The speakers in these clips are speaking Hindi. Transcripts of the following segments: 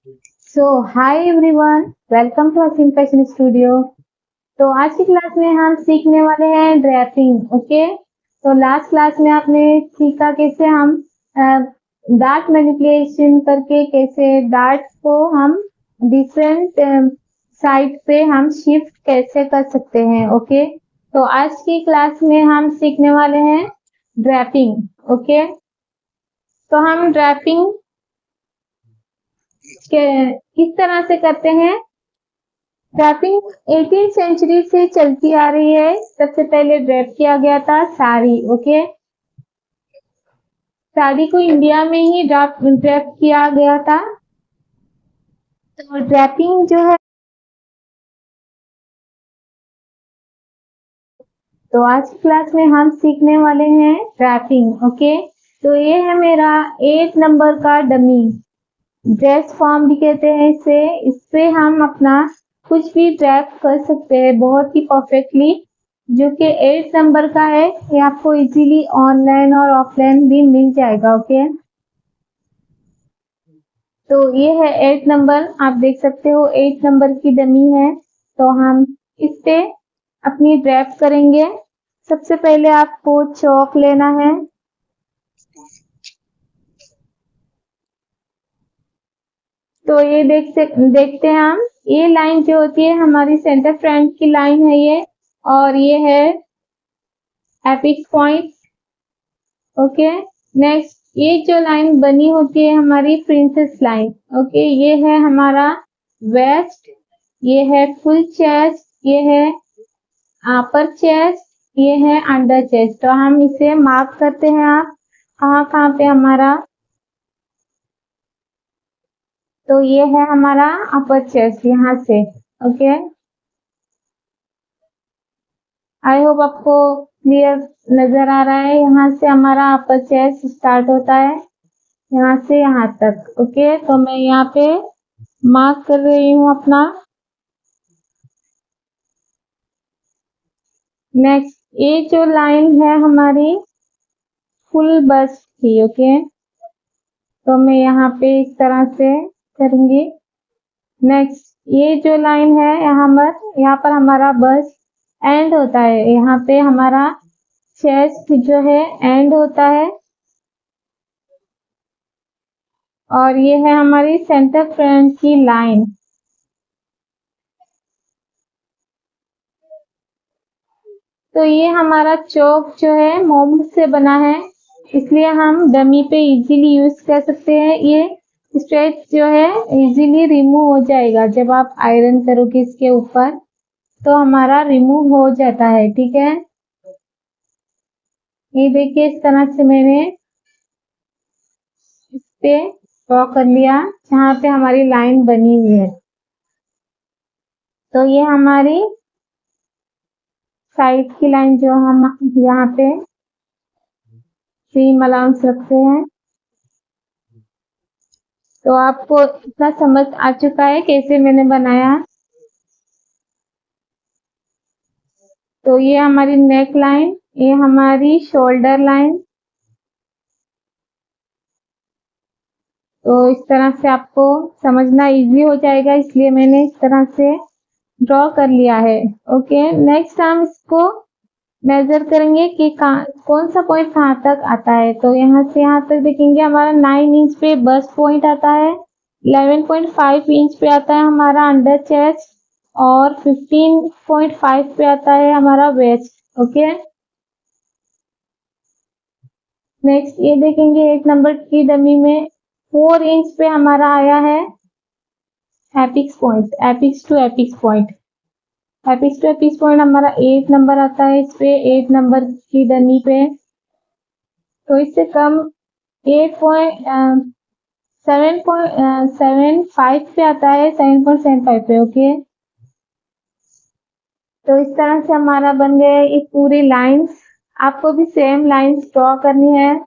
So hi everyone, welcome to Aseem fashion studio. तो आज की क्लास में हम सीखने वाले हैं ड्रेपिंग। ओके, तो लास्ट क्लास में आपने सीखा कैसे हम डार्ट मैनिपुलेशन करके कैसे डार्ट को हम डिफरेंट साइड पे हम शिफ्ट कैसे कर सकते हैं। ओके, तो आज की क्लास में हम सीखने वाले हैं ड्रेपिंग। ओके, तो हम ड्रेपिंग किस तरह से करते हैं। ड्रेपिंग 18th सेंचुरी से चलती आ रही है। सबसे पहले ड्रेप किया गया था साड़ी। ओके, साड़ी को इंडिया में ही ड्रेप किया गया था। तो ड्रेपिंग जो है, तो आज की क्लास में हम सीखने वाले हैं ड्रेपिंग। ओके, तो ये है मेरा 8 नंबर का डमी ड्रेस फॉर्म भी कहते हैं इसे। इस पे हम अपना कुछ भी ड्रेप कर सकते हैं बहुत ही परफेक्टली, जो कि 8 नंबर का है। ये आपको इजीली ऑनलाइन और ऑफलाइन भी मिल जाएगा। ओके, तो ये है 8 नंबर, आप देख सकते हो 8 नंबर की डमी है। तो हम इस पे अपनी ड्रेप करेंगे। सबसे पहले आपको चौक लेना है। तो ये देखते हैं हम, ये लाइन जो होती है हमारी सेंटर फ्रंट की लाइन है ये, और ये है एपिक्स पॉइंट। ओके, नेक्स्ट ये जो लाइन बनी होती है हमारी प्रिंसेस लाइन। ओके, ये है हमारा वेस्ट, ये है फुल चेस्ट, ये है अपर चेस्ट, ये है अंडर चेस्ट। तो हम इसे मार्क करते हैं। आप कहाँ कहाँ पे हमारा, तो ये है हमारा अपर चेस्ट यहाँ से। ओके, आई होप आपको क्लियर नजर आ रहा है। यहाँ से हमारा अपर चेस्ट स्टार्ट होता है, यहाँ से यहाँ तक। ओके, तो मैं यहाँ पे मार्क कर रही हूँ अपना। नेक्स्ट ये जो लाइन है हमारी फुल बस्ट की। ओके, तो मैं यहाँ पे इस तरह से करूंगी। नेक्स्ट ये जो लाइन है यहाँ पर हमारा बस्ट एंड होता है, यहाँ पे हमारा चेस्ट जो है एंड होता है, और ये है हमारी सेंटर फ्रंट की लाइन। तो ये हमारा चौक जो है मोम से बना है, इसलिए हम डमी पे इजीली यूज कर सकते हैं। ये स्ट्रेच जो है इजीली रिमूव हो जाएगा जब आप आयरन करोगे इसके ऊपर, तो हमारा रिमूव हो जाता है। ठीक है, ये देखिए इस तरह से मैंने इस पे ड्रॉ कर लिया जहाँ पे हमारी लाइन बनी हुई है। तो ये हमारी साइड की लाइन जो हम यहाँ पे सीम अलाउंस रखते हैं। तो आपको इतना समझ आ चुका है कैसे मैंने बनाया। तो ये हमारी नेक लाइन, ये हमारी शोल्डर लाइन। तो इस तरह से आपको समझना इजी हो जाएगा, इसलिए मैंने इस तरह से ड्रॉ कर लिया है। ओके, नेक्स्ट हम इसको मेजर करेंगे कि कौन सा पॉइंट कहाँ तक आता है। तो यहाँ से यहाँ तक देखेंगे हमारा 9 इंच पे बस्ट पॉइंट आता है, 11.5 इंच पे आता है हमारा अंडर चेस्ट, और 15.5 पे आता है हमारा वेस्ट। ओके, नेक्स्ट ये देखेंगे 8 नंबर की डमी में 4 इंच पे हमारा आया है apex point, apex to apex point. Apex to apex point हमारा 8 नंबर आता है इस पे, 8 नंबर की डमी पे। तो इससे कम 7.75 पे आता है, 7.75 पे। ओके, तो इस तरह से हमारा बन गया ये पूरी लाइंस। आपको भी सेम लाइंस ड्रॉ करनी है।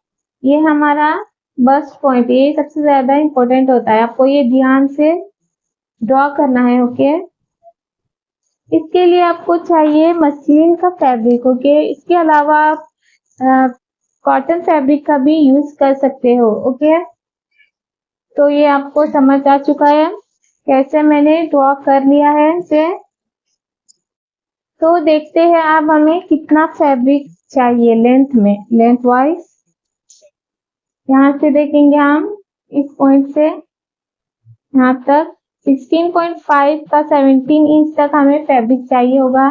ये हमारा बस्ट पॉइंट, ये सबसे ज्यादा इंपॉर्टेंट होता है, आपको ये ध्यान से ड्रॉ करना है। ओके, इसके लिए आपको चाहिए मशीन का फैब्रिक। ओके, इसके अलावा आप कॉटन फैब्रिक का भी यूज कर सकते हो। ओके, तो ये आपको समझ आ चुका है कैसे मैंने ड्रॉ कर लिया है इसे। तो देखते हैं अब हमें कितना फैब्रिक चाहिए लेंथ वाइज। यहाँ से देखेंगे हम इस पॉइंट से यहाँ तक 16.5 का 17 इंच तक हमें फैब्रिक चाहिए होगा।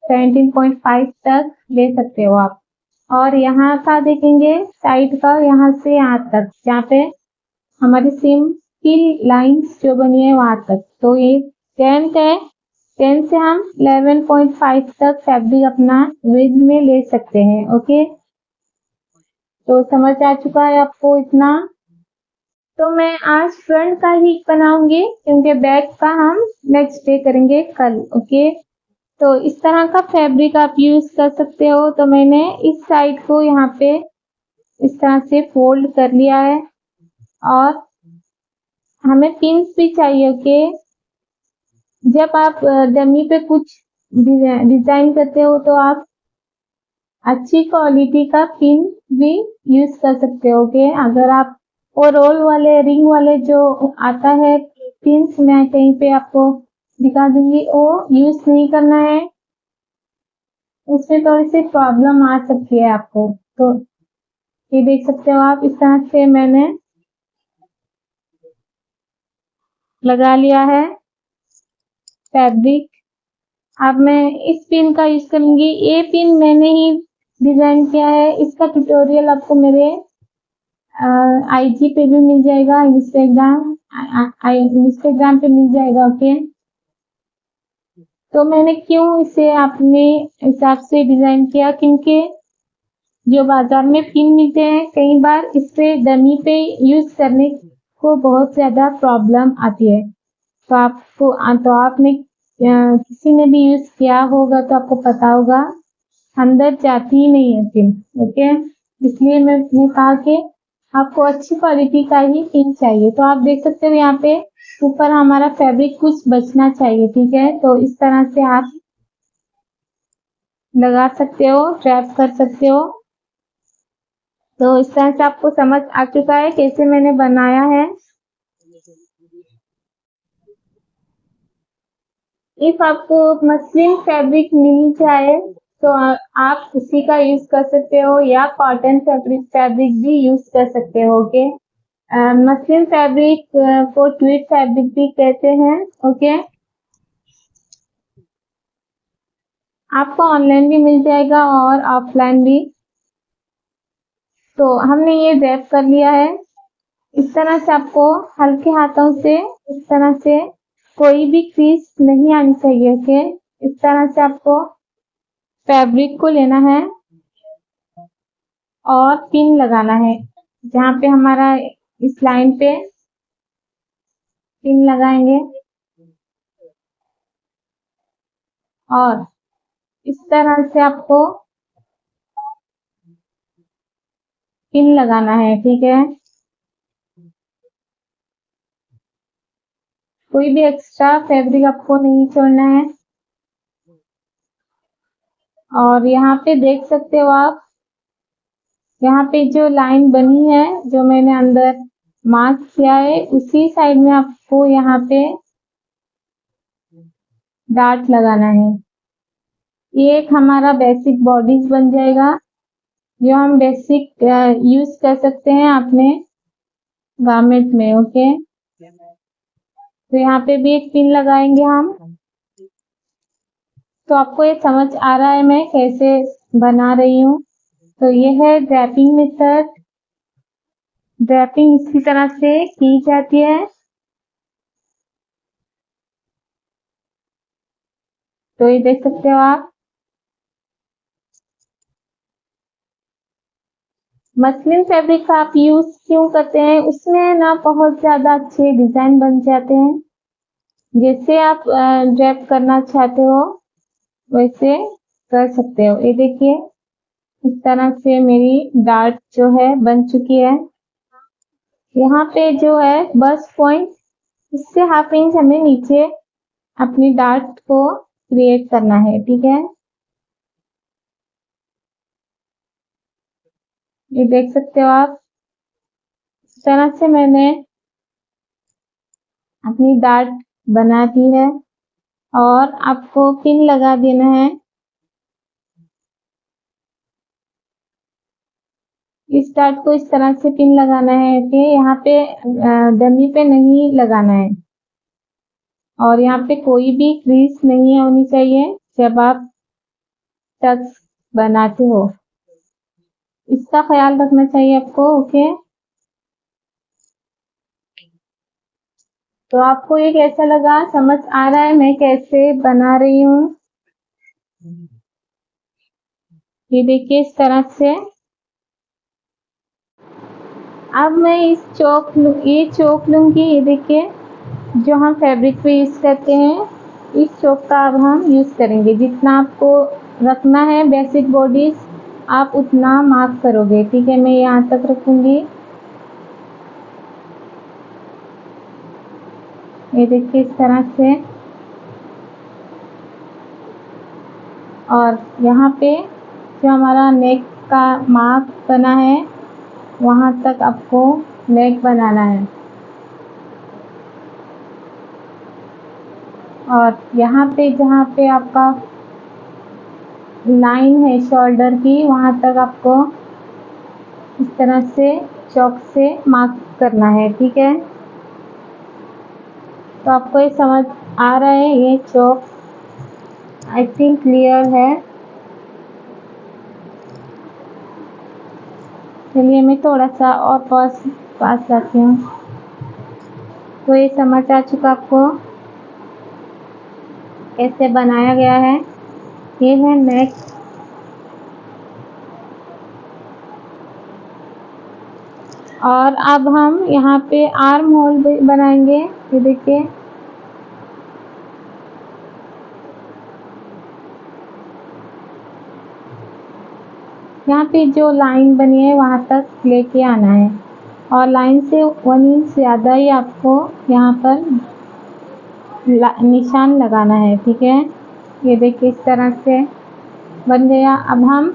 17.5 तक ले सकते हो आप। और यहाँ का देखेंगे साइड का, यहाँ से यहाँ तक, जहाँ पे हमारी सीम की लाइंस जो बनी है वहां तक। तो ये 10 है, 10 से हम 11.5 तक फैब्रिक अपना विड्थ में ले सकते हैं। ओके, तो समझ आ चुका है आपको इतना। तो मैं आज फ्रंट का ही बनाऊंगी क्योंकि बैक का हम नेक्स्ट डे करेंगे कल। ओके, तो इस तरह का फैब्रिक आप यूज कर सकते हो। तो मैंने इस साइड को यहाँ पे इस तरह से फोल्ड कर लिया है और हमें पिंस भी चाहिए। ओके, जब आप डमी पे कुछ डिजाइन करते हो तो आप अच्छी क्वालिटी का पिन भी यूज कर सकते हो। ओके, अगर आप वो रोल वाले रिंग वाले जो आता है पिंस, मैं कहीं पे आपको दिखा दूंगी, वो यूज नहीं करना है, उसमें थोड़ी सी प्रॉब्लम आ सकती है आपको। तो ये देख सकते हो आप, इस तरह से मैंने लगा लिया है फैब्रिक। अब मैं इस पिन का यूज करूंगी। ये पिन मैंने ही डिजाइन किया है, इसका ट्यूटोरियल आपको मेरे आईजी पे भी मिल जाएगा, इंस्टाग्राम पे मिल जाएगा। ओके, तो मैंने क्यों इसे अपने हिसाब से डिजाइन किया, क्योंकि जो बाजार में पिन मिलते हैं कई बार इस पे डमी पे यूज करने को बहुत ज्यादा प्रॉब्लम आती है। तो आपने किसी ने भी यूज किया होगा तो आपको पता होगा, अंदर जाती ही नहीं है पिन। ओके, इसलिए मैंने कहा कि आपको अच्छी क्वालिटी का ही पिन चाहिए। तो आप देख सकते हो यहाँ पे ऊपर हमारा फैब्रिक कुछ बचना चाहिए। ठीक है, तो इस तरह से आप लगा सकते हो, ट्रैप कर सकते हो। तो इस तरह से आपको समझ आ चुका है कैसे मैंने बनाया है। इफ आपको मसलिन फैब्रिक मिल जाए तो आप उसी का यूज कर सकते हो, या कॉटन फैब्रिक भी यूज कर सकते हो। ओके, मसलिन फैब्रिक को ट्वीड फैब्रिक भी कहते हैं। ओके, आपको ऑनलाइन भी मिल जाएगा और ऑफलाइन भी। तो हमने ये रैप कर लिया है। इस तरह से आपको हल्के हाथों से इस तरह से कोई भी क्रीज नहीं आनी चाहिए। ओके, इस तरह से आपको फैब्रिक को लेना है और पिन लगाना है। जहाँ पे हमारा इस लाइन पे पिन लगाएंगे और इस तरह से आपको पिन लगाना है। ठीक है, कोई भी एक्स्ट्रा फैब्रिक आपको नहीं छोड़ना है। और यहाँ पे देख सकते हो आप, यहाँ पे जो लाइन बनी है जो मैंने अंदर मार्क किया है, उसी साइड में आपको यहाँ पे डार्ट लगाना है। ये एक हमारा बेसिक बॉडीज बन जाएगा जो हम बेसिक यूज कर सकते हैं अपने गारमेंट में। ओके, तो यहाँ पे भी एक पिन लगाएंगे हम। तो आपको ये समझ आ रहा है मैं कैसे बना रही हूँ। तो ये है ड्रैपिंग मेथड। ड्रैपिंग इसी तरह से की जाती है। तो ये देख सकते हो आप, मसलिन फैब्रिक का आप यूज क्यों करते हैं, उसमें ना बहुत ज्यादा अच्छे डिजाइन बन जाते हैं। जैसे आप ड्रैप करना चाहते हो वैसे कर सकते हो। ये देखिए, इस तरह से मेरी डार्ट जो है बन चुकी है। यहाँ पे जो है बस पॉइंट, इससे हाफ इंच हमें नीचे अपनी डार्ट को क्रिएट करना है। ठीक है, ये देख सकते हो आप, इस तरह से मैंने अपनी डार्ट बना दी है और आपको पिन लगा देना है। इस डार्ट को इस तरह से पिन लगाना है कि यहाँ पे डमी पे नहीं लगाना है और यहाँ पे कोई भी क्रीज नहीं होनी चाहिए जब आप टक्स बनाते हो। इसका ख्याल रखना चाहिए आपको। ओके, तो आपको ये कैसा लगा? समझ आ रहा है मैं कैसे बना रही हूँ? ये देखिए इस तरह से। अब मैं ये चौक लूंगी। ये देखिए जो हम फैब्रिक पे यूज करते हैं, इस चौक का अब हम यूज करेंगे। जितना आपको रखना है बेसिक बॉडीज आप उतना मार्क करोगे। ठीक है, मैं यहाँ तक रखूंगी। ये देखिए इस तरह से। और यहाँ पे जो हमारा नेक का मार्क बना है वहाँ तक आपको नेक बनाना है। और यहाँ पे जहाँ पे आपका लाइन है शोल्डर की वहाँ तक आपको इस तरह से चौक से मार्क करना है। ठीक है, तो आपको ये समझ आ रहा है? ये चौक आई थिंक क्लियर है। चलिए मैं थोड़ा सा और पास लाती हूँ। तो ये समझ आ चुका आपको कैसे बनाया गया है? ये है नेक। और अब हम यहाँ पे आर्म होल बनाएंगे। ये देखिए यहाँ पे जो लाइन बनी है वहाँ तक लेके आना है और लाइन से 1 इंच ज़्यादा ही आपको यहाँ पर निशान लगाना है। ठीक है, ये देखिए इस तरह से बन गया। अब हम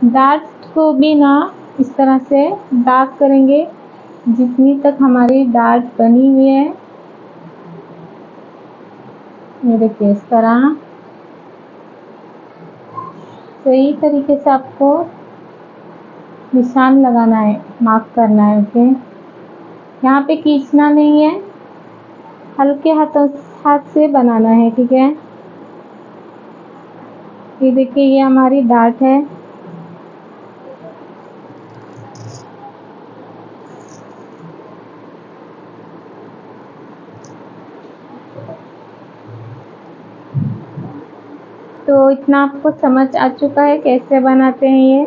डार्ट को भी ना इस तरह से डार्क करेंगे जितनी तक हमारी डार्ट बनी हुई है। ये देखिए इस तरह सही तरीके से आपको निशान लगाना है, मार्क करना है। ओके, यहाँ पे खींचना नहीं है, हल्के हाथ से बनाना है। ठीक है, ये देखिए ये हमारी डार्ट है। तो इतना आपको समझ आ चुका है कैसे बनाते हैं ये।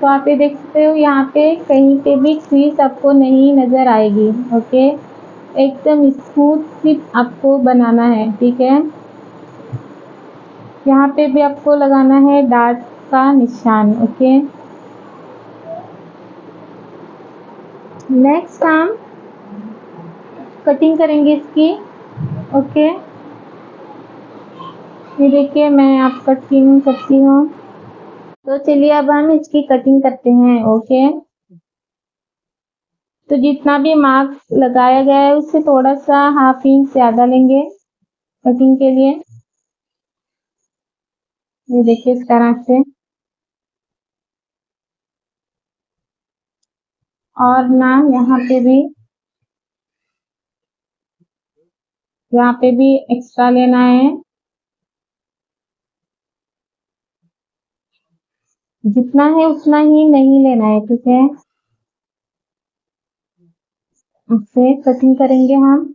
तो आप ये देख सकते हो यहाँ पे कहीं पे भी क्रीज आपको नहीं नजर आएगी। ओके, एकदम स्मूथ सी आपको बनाना है। ठीक है, यहाँ पे भी आपको लगाना है डार्ट का निशान। ओके, नेक्स्ट हम कटिंग करेंगे इसकी। ओके, ये देखिए मैं आप कटिंग करती हूँ। तो चलिए अब हम इसकी कटिंग करते हैं। ओके, तो जितना भी मार्क लगाया गया है उससे थोड़ा सा 1/2 इंच ज़्यादा लेंगे कटिंग के लिए। ये देखिए इस तरह से। और ना यहाँ पे भी एक्स्ट्रा लेना है। जितना है उतना ही नहीं लेना है। ठीक है, उससे कटिंग करेंगे हम।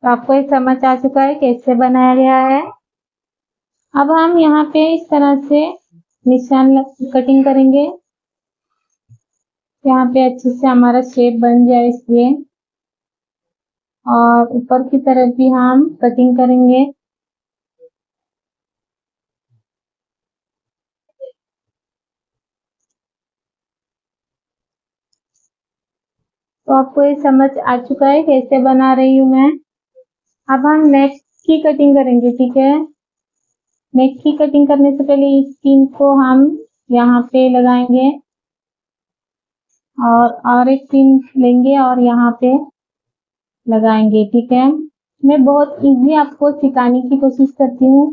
तो आपको ये समझ आ चुका है कैसे बनाया गया है। अब हम यहाँ पे इस तरह से निशान कटिंग करेंगे, यहाँ पे अच्छे से हमारा शेप बन जाए इसलिए। और ऊपर की तरफ भी हम कटिंग करेंगे। तो आपको ये समझ आ चुका है कैसे बना रही हूँ मैं। अब हम नेक्स्ट की कटिंग करेंगे, ठीक है। नेक की कटिंग करने से पहले इस पिन को हम यहाँ पे लगाएंगे और एक पिन लेंगे और यहाँ पे लगाएंगे, ठीक है। मैं बहुत इजी आपको सिखाने की कोशिश करती हूँ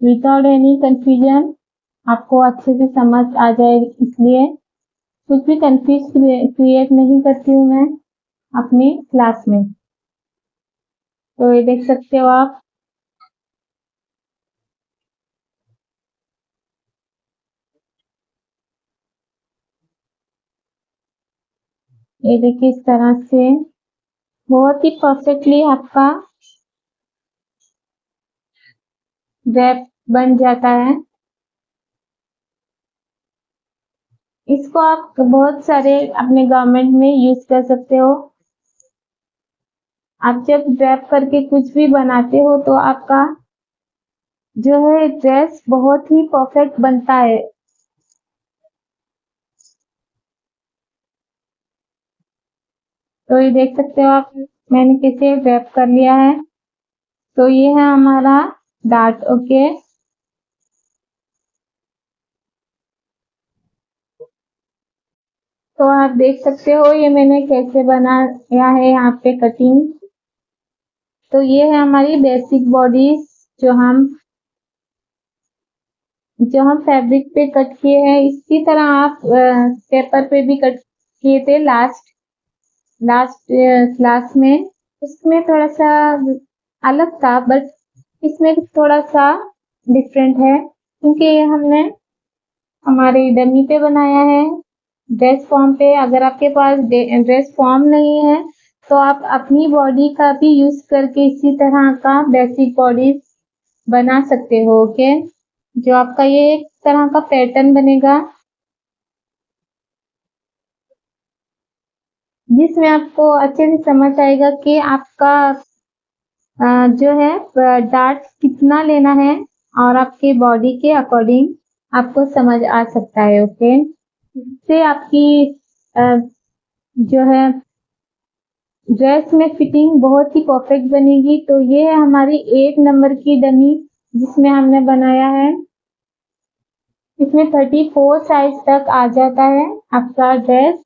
विदाउट एनी कंफ्यूजन, आपको अच्छे से समझ आ जाए, इसलिए कुछ भी कंफ्यूज क्रिएट नहीं करती हूँ मैं अपनी क्लास में। तो ये देख सकते हो आप, ये देखिए इस तरह से बहुत ही परफेक्टली आपका ड्रेप बन जाता है। इसको आप बहुत सारे अपने गारमेंट में यूज कर सकते हो। आप जब ड्रेप करके कुछ भी बनाते हो तो आपका जो है ड्रेस बहुत ही परफेक्ट बनता है। तो ये देख सकते हो आप, मैंने कैसे ड्रेप कर लिया है। तो ये है हमारा डार्ट, ओके। तो आप देख सकते हो ये मैंने कैसे बनाया है यहाँ पे कटिंग। तो ये है हमारी बेसिक बॉडी जो हम फैब्रिक पे कट किए हैं। इसी तरह आप पेपर पे भी कट किए थे लास्ट क्लास में। इसमें थोड़ा सा अलग था, बट इसमें थोड़ा सा डिफरेंट है क्योंकि ये हमने हमारे डमी पे बनाया है, ड्रेस फॉर्म पे। अगर आपके पास ड्रेस फॉर्म नहीं है तो आप अपनी बॉडी का भी यूज करके इसी तरह का बेसिक बॉडी बना सकते हो, ओके। जो आपका ये एक तरह का पैटर्न बनेगा जिसमें आपको अच्छे से समझ आएगा कि आपका जो है डार्ट कितना लेना है और आपके बॉडी के अकॉर्डिंग आपको समझ आ सकता है, ओके। इससे आपकी जो है ड्रेस में फिटिंग बहुत ही परफेक्ट बनेगी। तो ये है हमारी 8 नंबर की डमी जिसमें हमने बनाया है। इसमें 34 साइज तक आ जाता है, आपका ड्रेस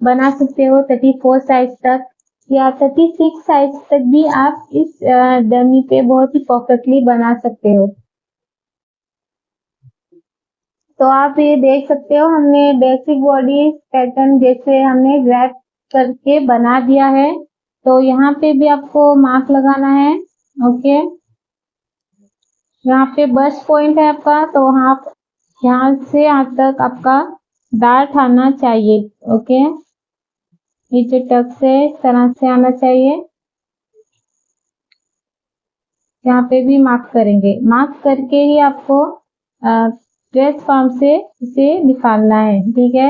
बना सकते हो 34 साइज तक या 36 साइज तक भी आप इस डमी पे बहुत ही परफेक्टली बना सकते हो। तो आप ये देख सकते हो हमने बेसिक बॉडी पैटर्न जैसे हमने ड्रैप करके बना दिया है। तो यहाँ पे भी आपको मार्क लगाना है, ओके। यहाँ पे बस्ट पॉइंट है आपका, तो आप यहाँ से यहाँ तक आपका डार्ट आना चाहिए, ओके। ये जो टक्स है इस तरह से आना चाहिए। यहाँ पे भी मार्क करेंगे, मार्क करके ही आपको ड्रेस फॉर्म से इसे निकालना है, ठीक है।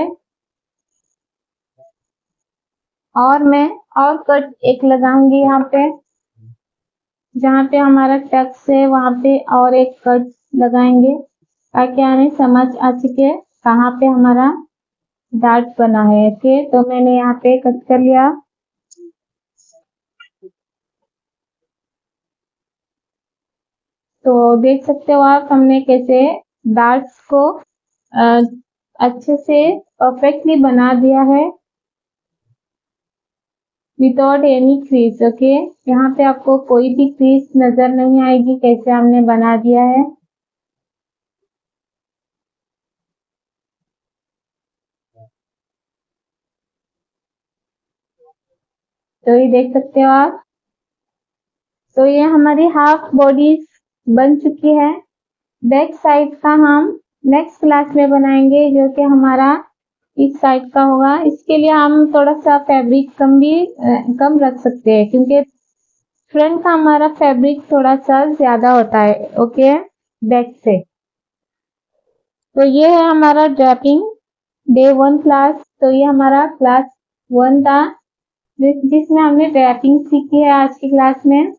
और मैं और कट एक लगाऊंगी यहाँ पे, जहाँ पे हमारा टक्स है वहां पे और एक कट लगाएंगे ताकि हमें समझ आ सके कहाँ पे हमारा डार्ट बना है, ओके। तो मैंने यहाँ पे कट कर लिया। तो देख सकते हो आप हमने कैसे डार्ट्स को अच्छे से परफेक्टली बना दिया है विदाउट एनी क्रीज, ओके। यहाँ पे आपको कोई भी क्रीज नजर नहीं आएगी कैसे हमने बना दिया है। तो ये देख सकते हो आप। तो ये हमारी हाफ बॉडी बन चुकी है। बैक साइड का हम नेक्स्ट क्लास में बनाएंगे जो कि हमारा इस साइड का होगा। इसके लिए हम थोड़ा सा फैब्रिक कम रख सकते हैं क्योंकि फ्रंट का हमारा फैब्रिक थोड़ा सा ज्यादा होता है, ओके, बैक से। तो ये है हमारा ड्रैपिंग डे 1 क्लास। तो ये हमारा क्लास 1 था जिसमें हमने ड्रैपिंग सीखी है आज की क्लास में।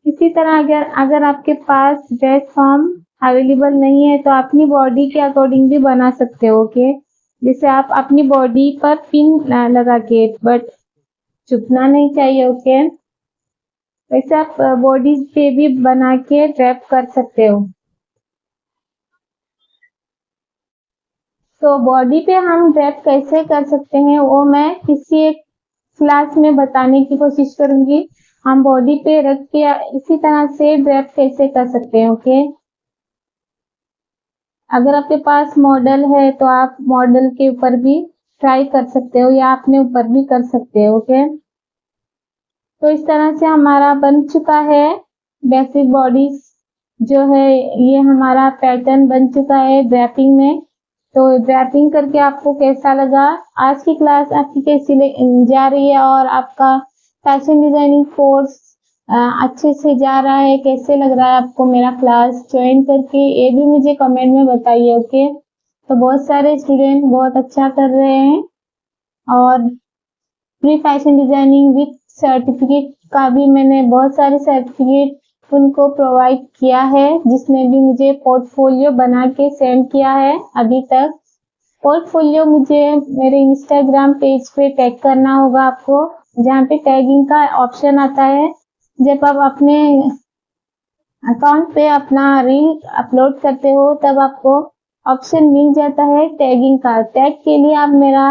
इसी तरह अगर आपके पास ड्रेस फॉर्म अवेलेबल नहीं है तो अपनी बॉडी के अकॉर्डिंग भी बना सकते हो, ओके। जैसे आप अपनी बॉडी पर पिन लगा के, बट चुभना नहीं चाहिए, ओके। वैसे आप बॉडी पे भी बना के ड्रैप कर सकते हो। तो बॉडी पे हम ड्रैप कैसे कर सकते हैं वो मैं किसी एक क्लास में बताने की कोशिश करूंगी। हम बॉडी पे रख के इसी तरह से ड्रैप कैसे कर सकते हैं। ओके, अगर आपके पास मॉडल है तो आप मॉडल के ऊपर भी ट्राई कर सकते हो या अपने ऊपर भी कर सकते हो। ओके, तो इस तरह से हमारा बन चुका है बेसिक बॉडी जो है, ये हमारा पैटर्न बन चुका है ड्रैपिंग में। तो ड्रैपिंग करके आपको कैसा लगा? आज की क्लास आपकी कैसी जा रही है और आपका फैशन डिजाइनिंग कोर्स अच्छे से जा रहा है? कैसे लग रहा है आपको मेरा क्लास ज्वाइन करके? ये भी मुझे कमेंट में बताइए। ओके, तो बहुत सारे स्टूडेंट बहुत अच्छा कर रहे हैं और pre fashion designing with certificate का भी मैंने बहुत सारे सर्टिफिकेट उनको प्रोवाइड किया है, जिसने भी मुझे पोर्टफोलियो बना के सेंड किया है। अभी तक पोर्टफोलियो मुझे मेरे इंस्टाग्राम पेज पे टैग करना होगा आपको, जहाँ पे टैगिंग का ऑप्शन आता है। जब आप अपने अकाउंट पे अपना रील अपलोड करते हो तब आपको ऑप्शन मिल जाता है टैगिंग का। टैग के लिए आप मेरा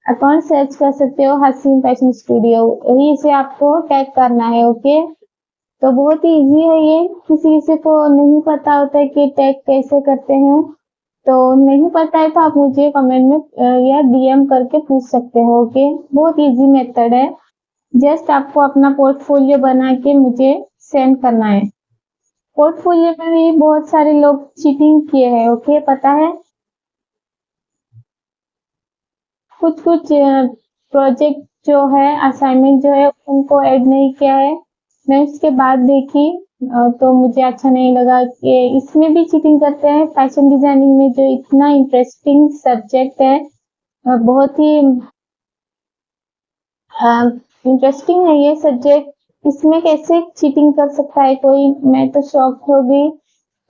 अकाउंट सर्च कर सकते हो, हसीन फैशन स्टूडियो, यही से आपको टैग करना है। ओके, तो बहुत ही इजी है ये। किसी किसी को नहीं पता होता है कि टैग कैसे करते हैं, तो नहीं पता है तो आप मुझे कमेंट में या डीएम करके पूछ सकते हो। ओके, बहुत इजी मेथड है। जस्ट आपको अपना पोर्टफोलियो बना के मुझे सेंड करना है। पोर्टफोलियो में भी बहुत सारे लोग चीटिंग किए हैं। ओके, पता है, कुछ कुछ प्रोजेक्ट जो है, असाइनमेंट जो है, उनको ऐड नहीं किया है। मैं उसके बाद देखी तो मुझे अच्छा नहीं लगा कि इसमें भी चीटिंग करते हैं। फैशन डिजाइनिंग में जो इतना इंटरेस्टिंग सब्जेक्ट है, बहुत ही इंटरेस्टिंग है ये सब्जेक्ट, इसमें कैसे चीटिंग कर सकता है कोई? मैं तो शॉक हो गई।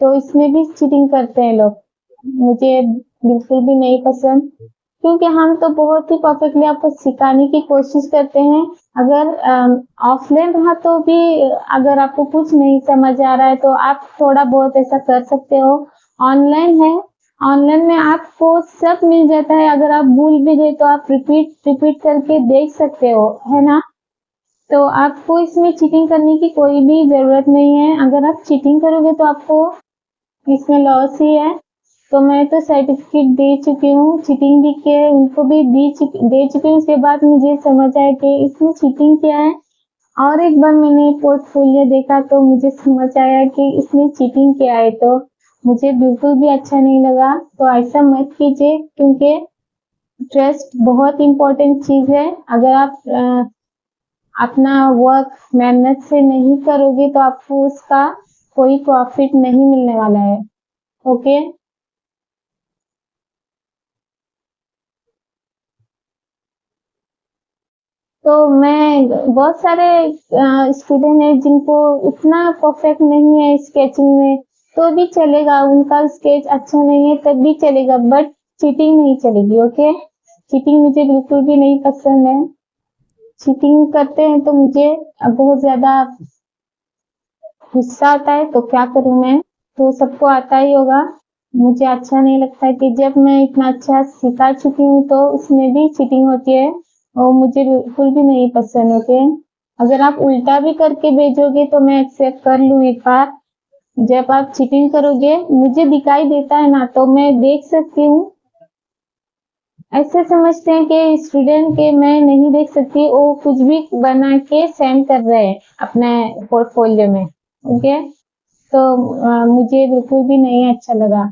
तो इसमें भी चीटिंग करते हैं लोग, मुझे बिल्कुल भी नहीं पसंद, क्योंकि हम तो बहुत ही परफेक्टली आपको सिखाने की कोशिश करते हैं। अगर ऑफलाइन रहा तो भी अगर आपको कुछ नहीं समझ आ रहा है तो आप थोड़ा बहुत ऐसा कर सकते हो। ऑनलाइन है, ऑनलाइन में आपको सब मिल जाता है। अगर आप भूल भी गए तो आप रिपीट करके देख सकते हो, है ना? तो आपको इसमें चीटिंग करने की कोई भी जरूरत नहीं है। अगर आप चीटिंग करोगे तो आपको इसमें लॉस ही है। तो मैं तो सर्टिफिकेट दे चुकी हूँ, चीटिंग भी किया है, उनको भी दे चुकी हूँ। उसके बाद मुझे समझ आया कि इसमें चीटिंग किया है, और एक बार मैंने पोर्टफोलियो देखा तो मुझे समझ आया कि इसमें चीटिंग किया है, तो मुझे बिल्कुल भी अच्छा नहीं लगा। तो ऐसा मत कीजिए, क्योंकि ट्रस्ट बहुत इम्पोर्टेंट चीज है। अगर आप अपना वर्क मेहनत से नहीं करोगे तो आपको उसका कोई प्रॉफिट नहीं मिलने वाला है। ओके, तो मैं बहुत सारे स्टूडेंट हैं जिनको उतना परफेक्ट नहीं है स्केचिंग में, तो भी चलेगा, उनका स्केच अच्छा नहीं है तब भी चलेगा, बट चीटिंग नहीं चलेगी। ओके, चीटिंग मुझे बिल्कुल भी नहीं पसंद है। चीटिंग करते हैं तो मुझे बहुत ज्यादा गुस्सा आता है, तो क्या करूं मैं? तो सबको आता ही होगा। मुझे अच्छा नहीं लगता कि जब मैं इतना अच्छा सिखा चुकी हूँ तो उसमें भी चीटिंग होती है, और मुझे बिल्कुल भी नहीं पसंद। ओके, अगर आप उल्टा भी करके भेजोगे तो मैं एक्सेप्ट कर लूँ एक बार। जब आप चीटिंग करोगे मुझे दिखाई देता है ना, तो मैं देख सकती हूँ। ऐसे समझते हैं कि स्टूडेंट के मैं नहीं देख सकती, वो कुछ भी बना के सेंड कर रहे हैं अपने पोर्टफोलियो में। ओके, तो मुझे बिल्कुल भी नहीं अच्छा लगा।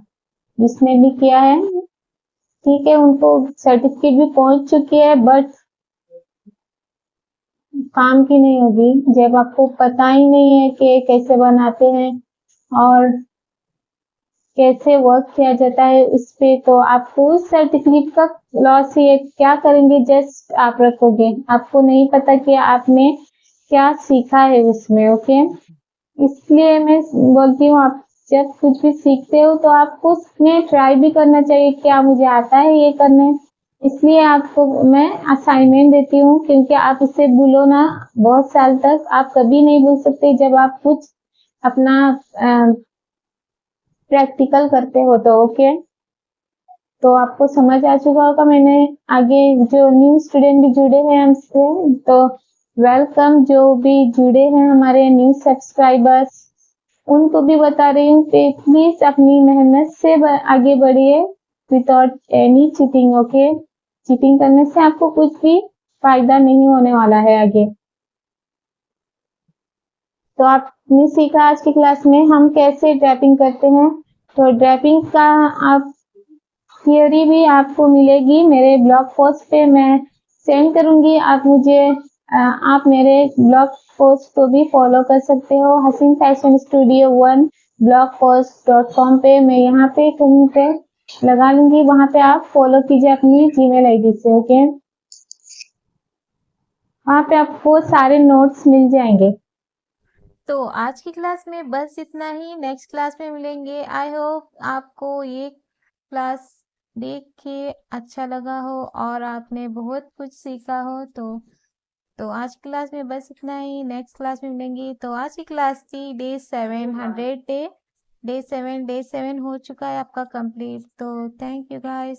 जिसने भी किया है ठीक है, उनको सर्टिफिकेट भी पहुंच चुकी है, बट काम की नहीं होगी जब आपको पता ही नहीं है कि कैसे बनाते हैं और कैसे वर्क किया जाता है उस पे, तो आपको उस सर्टिफिकेट का लॉस ही है। क्या करेंगे? जस्ट आप रखोगे, आपको नहीं पता कि आपने क्या सीखा है उसमें। ओके, इसलिए मैं बोलती हूँ, आप जब कुछ भी सीखते हो तो आपको उसमें ट्राई भी करना चाहिए, क्या मुझे आता है ये करने। इसलिए आपको मैं असाइनमेंट देती हूँ, क्योंकि आप इसे भूलो ना बहुत साल तक, आप कभी नहीं भूल सकते जब आप कुछ अपना प्रैक्टिकल करते हो तो। ओके, तो आपको समझ आ चुका होगा। मैंने आगे जो न्यू स्टूडेंट भी जुड़े हैं हमसे, तो वेलकम। जो भी जुड़े हैं हमारे न्यू सब्सक्राइबर्स, उनको भी बता रही हूँ कि प्लीज अपनी मेहनत से आगे बढ़िए without any cheating. Okay, cheating करने से आपको कुछ भी फायदा नहीं होने वाला है आगे। तो आपने सीखा आज की क्लास में हम कैसे ड्रैपिंग करते हैं। तो ड्रैपिंग का आप थियोरी भी आपको मिलेगी मेरे ब्लॉग पोस्ट पे, मैं सेंड करूंगी। आप मेरे ब्लॉग पोस्ट को भी फॉलो कर सकते हो, हसीन फैशन स्टूडियो 1 blogpost.com पे। मैं यहाँ पे कहीं पे लगा लूंगी, वहां पे आप फॉलो कीजिए अपनी जीमेल आईडी से। ओके, वहां पे आपको सारे नोट्स मिल जाएंगे। तो आज की क्लास में बस इतना ही, नेक्स्ट क्लास में मिलेंगे। आई होप आपको ये क्लास देख के अच्छा लगा हो और आपने बहुत कुछ सीखा हो। तो आज की क्लास में बस इतना ही, नेक्स्ट क्लास में मिलेंगे। तो आज की क्लास थी डे 700 डे 7 हो चुका है आपका कंप्लीट। तो थैंक यू गाइस।